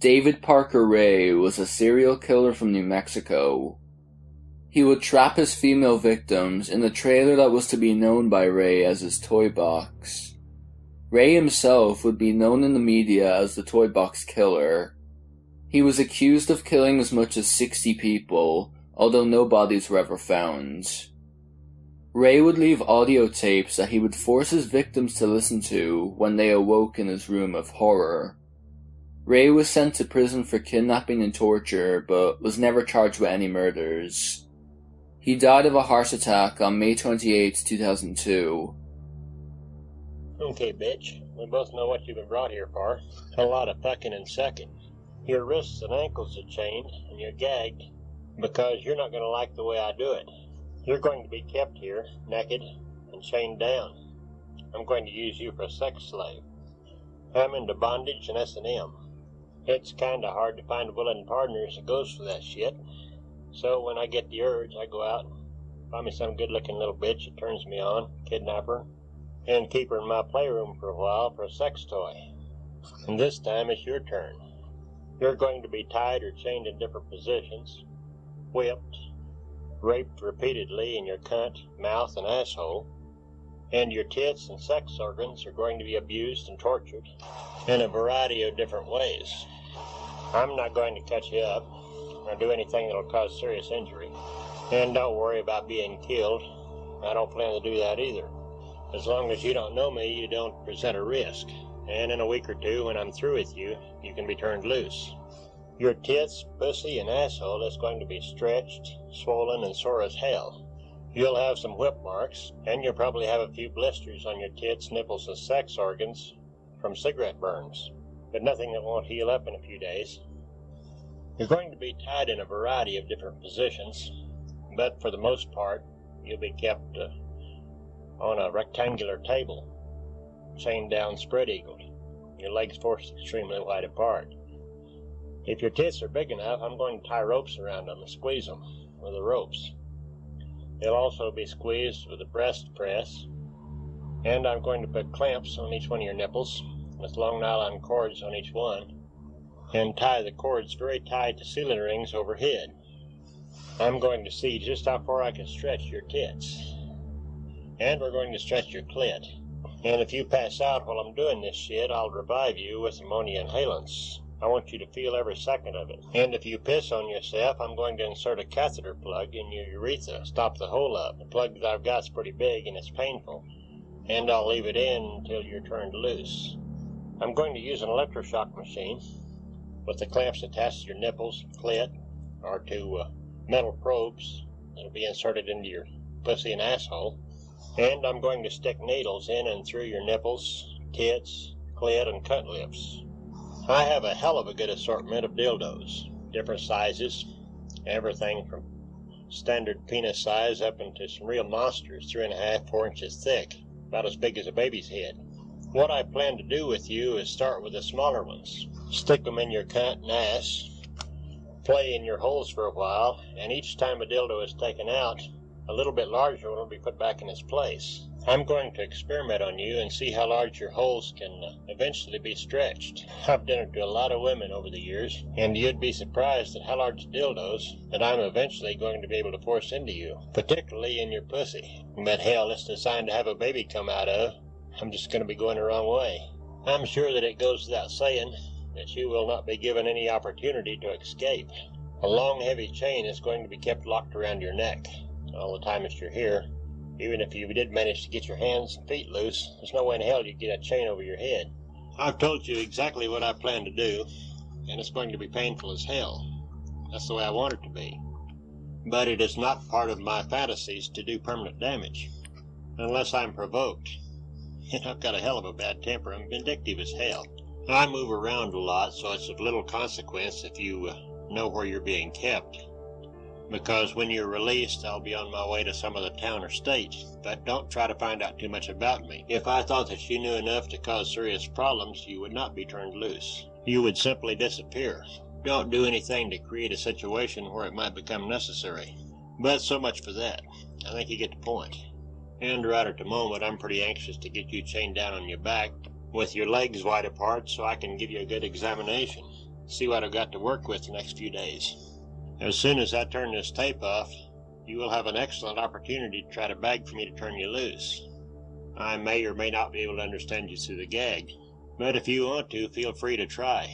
David Parker Ray was a serial killer from New Mexico. He would trap his female victims in the trailer that was to be known by Ray as his toy box. Ray himself would be known in the media as the Toy Box Killer. He was accused of killing as much as 60 people, although no bodies were ever found. Ray would leave audio tapes that he would force his victims to listen to when they awoke in his room of horror. Ray was sent to prison for kidnapping and torture, but was never charged with any murders. He died of a heart attack on May 28, 2002. Okay, bitch. We both know what you've been brought here for. A lot of fucking and sucking. Your wrists and ankles are chained, and you're gagged, because you're not going to like the way I do it. You're going to be kept here, naked, and chained down. I'm going to use you for a sex slave. I'm into bondage and S&M. It's kinda hard to find willing partners that goes for that shit. So when I get the urge, I go out and find me some good-looking little bitch that turns me on, kidnap her, and keep her in my playroom for a while for a sex toy. And this time it's your turn. You're going to be tied or chained in different positions, whipped, raped repeatedly in your cunt, mouth, and asshole, and your tits and sex organs are going to be abused and tortured in a variety of different ways. I'm not going to cut you up or do anything that'll cause serious injury. And don't worry about being killed. I don't plan to do that either. As long as you don't know me, you don't present a risk. And in a week or two, when I'm through with you, you can be turned loose. Your tits, pussy, and asshole is going to be stretched, swollen, and sore as hell. You'll have some whip marks, and you'll probably have a few blisters on your tits, nipples, and sex organs from cigarette burns, but nothing that won't heal up in a few days. You're going to be tied in a variety of different positions, but for the most part, you'll be kept on a rectangular table, chained down spread-eagled, your legs forced extremely wide apart. If your tits are big enough, I'm going to tie ropes around them and squeeze them with the ropes. They'll also be squeezed with a breast press, and I'm going to put clamps on each one of your nipples with long nylon cords on each one, and tie the cords very tight to ceiling rings overhead. I'm going to see just how far I can stretch your tits, and we're going to stretch your clit. And if you pass out while I'm doing this shit, I'll revive you with ammonia inhalants. I want you to feel every second of it. And if you piss on yourself, I'm going to insert a catheter plug in your urethra, stop the hole up. The plug that I've got's pretty big and it's painful. And I'll leave it in until you're turned loose. I'm going to use an electroshock machine with the clamps attached to your nipples, clit, or to metal probes that'll be inserted into your pussy and asshole. And I'm going to stick needles in and through your nipples, tits, clit, and cunt lips. I have a hell of a good assortment of dildos, different sizes, everything from standard penis size up into some real monsters, 3.5, 4 inches thick, about as big as a baby's head. What I plan to do with you is start with the smaller ones, stick them in your cunt and ass, play in your holes for a while, and each time a dildo is taken out, a little bit larger one will be put back in its place. I'm going to experiment on you and see how large your holes can eventually be stretched. I've done it to a lot of women over the years, and you'd be surprised at how large dildos that I'm eventually going to be able to force into you, particularly in your pussy. But hell, it's designed to have a baby come out of. I'm just going to be going the wrong way. I'm sure that it goes without saying that you will not be given any opportunity to escape. A long, heavy chain is going to be kept locked around your neck all the time that you're here. Even if you did manage to get your hands and feet loose, there's no way in hell you'd get a chain over your head. I've told you exactly what I plan to do, and it's going to be painful as hell. That's the way I want it to be. But it is not part of my fantasies to do permanent damage, unless I'm provoked. And I've got a hell of a bad temper. I'm vindictive as hell. I move around a lot, so it's of little consequence if you know where you're being kept. Because when you're released, I'll be on my way to some other town or state. But don't try to find out too much about me. If I thought that you knew enough to cause serious problems, you would not be turned loose. You would simply disappear. Don't do anything to create a situation where it might become necessary. But so much for that. I think you get the point. And right at the moment, I'm pretty anxious to get you chained down on your back with your legs wide apart so I can give you a good examination. See what I've got to work with the next few days. As soon as I turn this tape off, you will have an excellent opportunity to try to beg for me to turn you loose. I may or may not be able to understand you through the gag, but if you want to, feel free to try.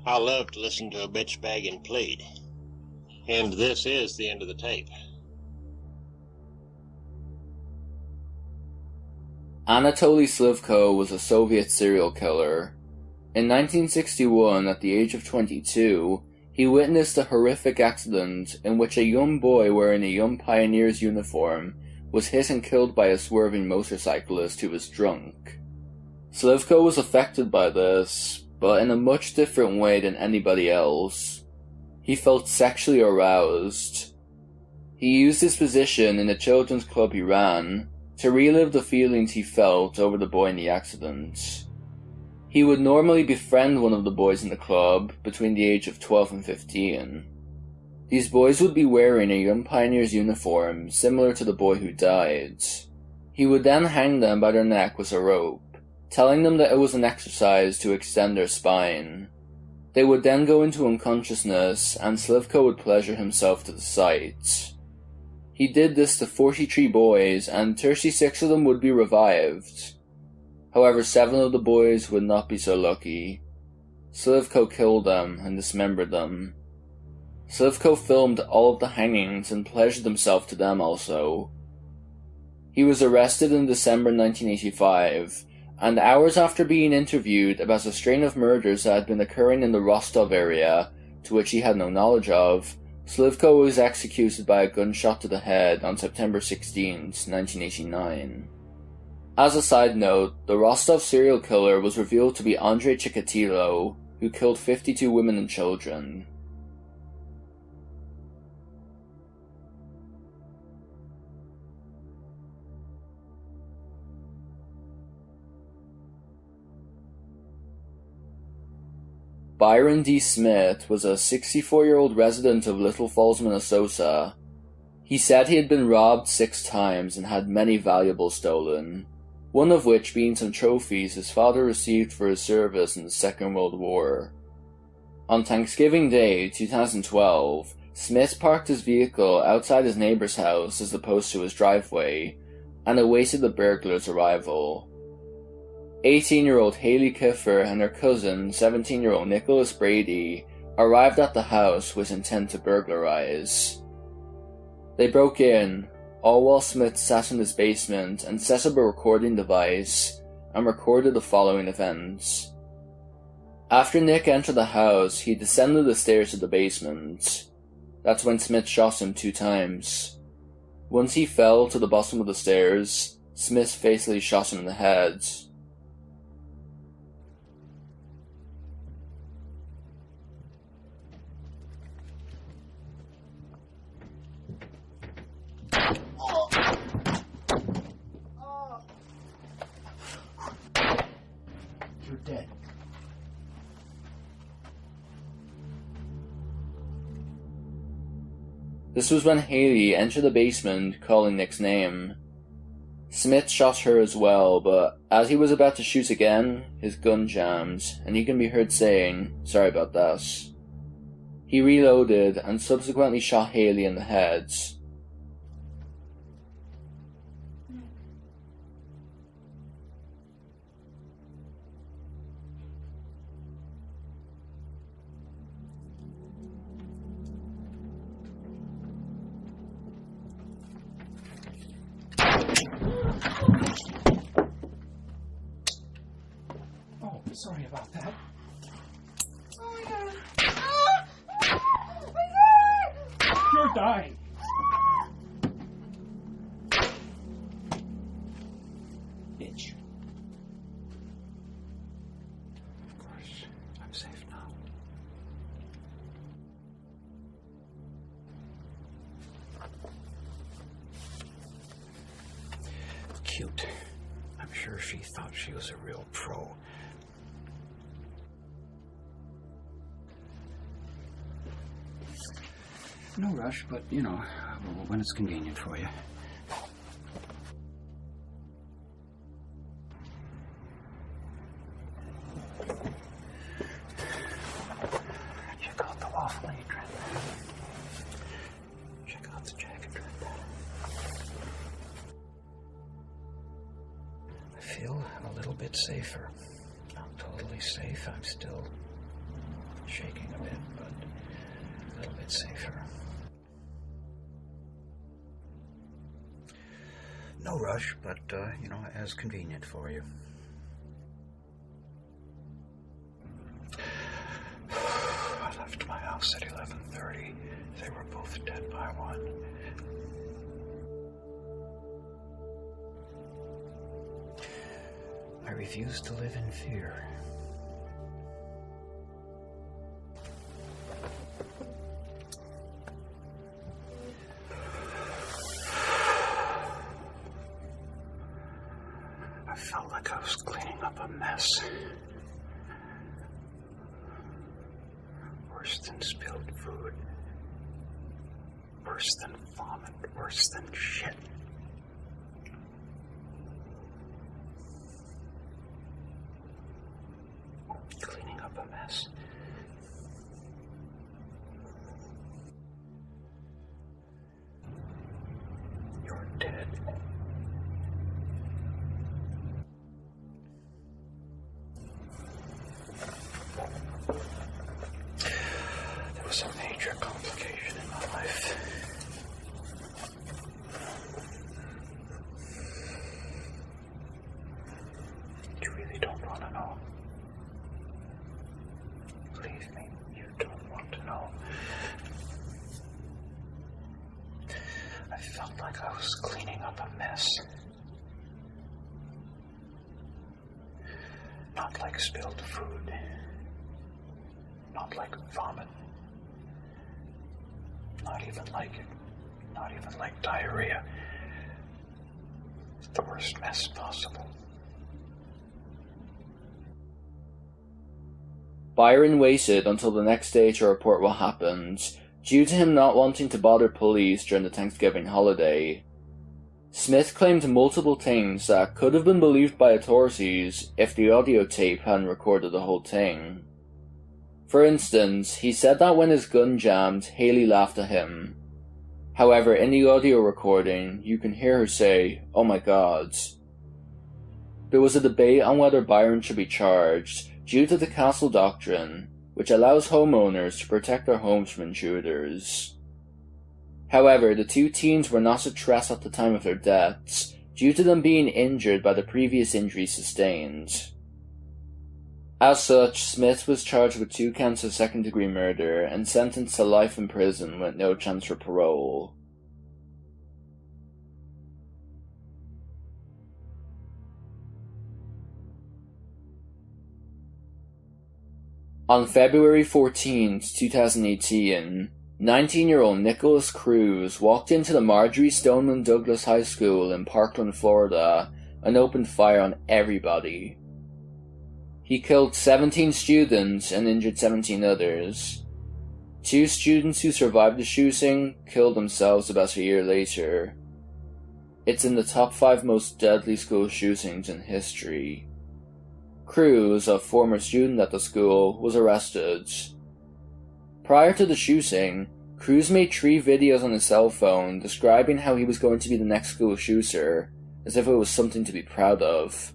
I love to listen to a bitch beg and plead. And this is the end of the tape. Anatoly Slivko was a Soviet serial killer. In 1961, at the age of 22, he witnessed a horrific accident in which a young boy wearing a young pioneer's uniform was hit and killed by a swerving motorcyclist who was drunk. Slivko was affected by this, but in a much different way than anybody else. He felt sexually aroused. He used his position in the children's club he ran to relive the feelings he felt over the boy in the accident. He would normally befriend one of the boys in the club between the age of 12 and 15. These boys would be wearing a young pioneer's uniform similar to the boy who died. He would then hang them by their neck with a rope, telling them that it was an exercise to extend their spine. They would then go into unconsciousness and Slivko would pleasure himself to the sight. He did this to 43 boys and 36 of them would be revived. However, 7 of the boys would not be so lucky. Slivko killed them and dismembered them. Slivko filmed all of the hangings and pleasured himself to them also. He was arrested in December 1985, and hours after being interviewed about a string of murders that had been occurring in the Rostov area, to which he had no knowledge of, Slivko was executed by a gunshot to the head on September 16, 1989. As a side note, the Rostov serial killer was revealed to be Andrei Chikatilo, who killed 52 women and children. Byron D Smith was a 64-year-old resident of Little Falls, Minnesota. He said he had been robbed 6 times and had many valuables stolen, one of which being some trophies his father received for his service in the Second World War. On Thanksgiving Day, 2012, Smith parked his vehicle outside his neighbor's house as opposed to his driveway, and awaited the burglar's arrival. 18-year-old Haley Kiffer and her cousin, 17-year-old Nicholas Brady, arrived at the house with intent to burglarize. They broke in, all while Smith sat in his basement and set up a recording device and recorded the following events. After Nick entered the house, he descended the stairs to the basement. That's when Smith shot him 2 times. Once he fell to the bottom of the stairs, Smith fatally shot him in the head. You're dead. This was when Haley entered the basement calling Nick's name. Smith shot her as well, but as he was about to shoot again, his gun jammed, and he can be heard saying, "Sorry about that." He reloaded and subsequently shot Haley in the head. Oh, sorry about that. You're dying. Bitch. Of course, I'm safe now. Cute. I'm sure she thought she was a real pro. No rush, but, you know, when it's convenient for you. feel a little bit safer. Not totally safe. I'm still shaking a bit, but a little bit safer. No rush, but, as convenient for you. I left my house at 11:30. They were both dead by 1. I refuse to live in fear. I felt like I was cleaning up a mess. Worse than spilled food. Worse than vomit. Worse than shit. Cleaning up a mess. You're dead. There was a major complication in my life. You really don't want to know. Believe me, you don't want to know. I felt like I was cleaning up a mess. Not like spilled food. Not like vomit. Not even like diarrhea. It's the worst mess possible. Byron waited until the next day to report what happened, due to him not wanting to bother police during the Thanksgiving holiday. Smith claimed multiple things that could have been believed by authorities if the audio tape hadn't recorded the whole thing. For instance, he said that when his gun jammed, Haley laughed at him. However, in the audio recording, you can hear her say, "Oh my god." There was a debate on whether Byron should be charged due to the castle doctrine, which allows homeowners to protect their homes from intruders. However, the two teens were not stressed at the time of their deaths, due to them being injured by the previous injuries sustained. As such, Smith was charged with 2 counts of second-degree murder and sentenced to life in prison with no chance for parole. On February 14, 2018, 19-year-old Nikolas Cruz walked into the Marjorie Stoneman Douglas High School in Parkland, Florida, and opened fire on everybody. He killed 17 students and injured 17 others. 2 students who survived the shooting killed themselves about a year later. It's in the top 5 most deadly school shootings in history. Cruz, a former student at the school, was arrested. Prior to the shooting, Cruz made 3 videos on his cell phone describing how he was going to be the next school shooter, as if it was something to be proud of.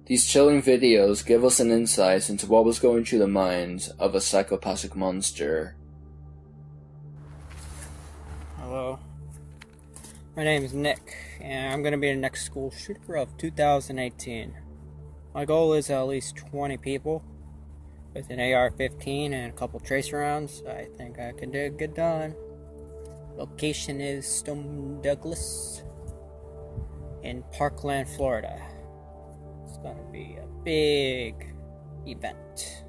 These chilling videos give us an insight into what was going through the mind of a psychopathic monster. Hello, my name is Nick, and I'm going to be the next school shooter of 2018. My goal is at least 20 people with an AR-15 and a couple tracer rounds. I think I can get done. Location is Stoneman Douglas in Parkland, Florida. It's going to be a big event.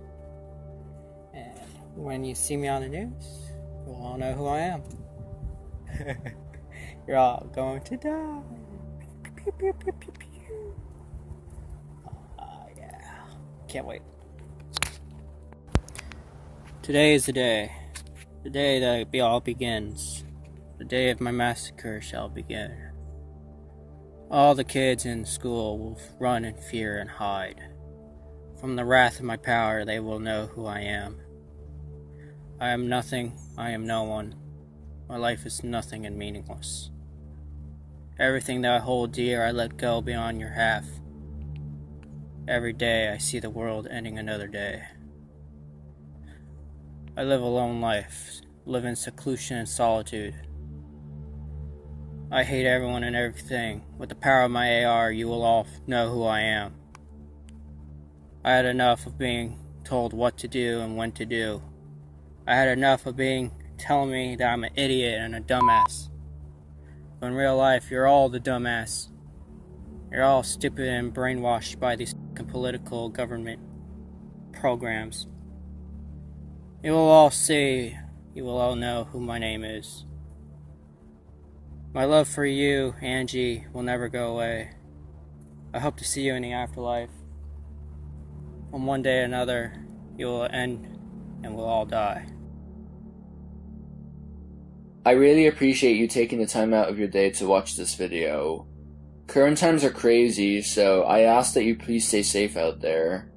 And when you see me on the news, you'll all know who I am. You're all going to die. Pew, pew, pew, pew, pew. Yeah. Can't wait. Today is the day that it all begins. The day of my massacre shall begin. All the kids in school will run in fear and hide. From the wrath of my power, they will know who I am. I am nothing, I am no one. My life is nothing and meaningless. Everything that I hold dear, I let go beyond your half. Every day I see the world ending another day. I live a lone life, live in seclusion and solitude. I hate everyone and everything. With the power of my AR, you will all know who I am. I had enough of being told what to do and when to do. I had enough of telling me that I'm an idiot and a dumbass. But in real life, you're all the dumbass. You're all stupid and brainwashed by these political government programs. You will all see, you will all know who my name is. My love for you, Angie, will never go away. I hope to see you in the afterlife. And one day or another, you will end and we'll all die. I really appreciate you taking the time out of your day to watch this video. Current times are crazy, so I ask that you please stay safe out there.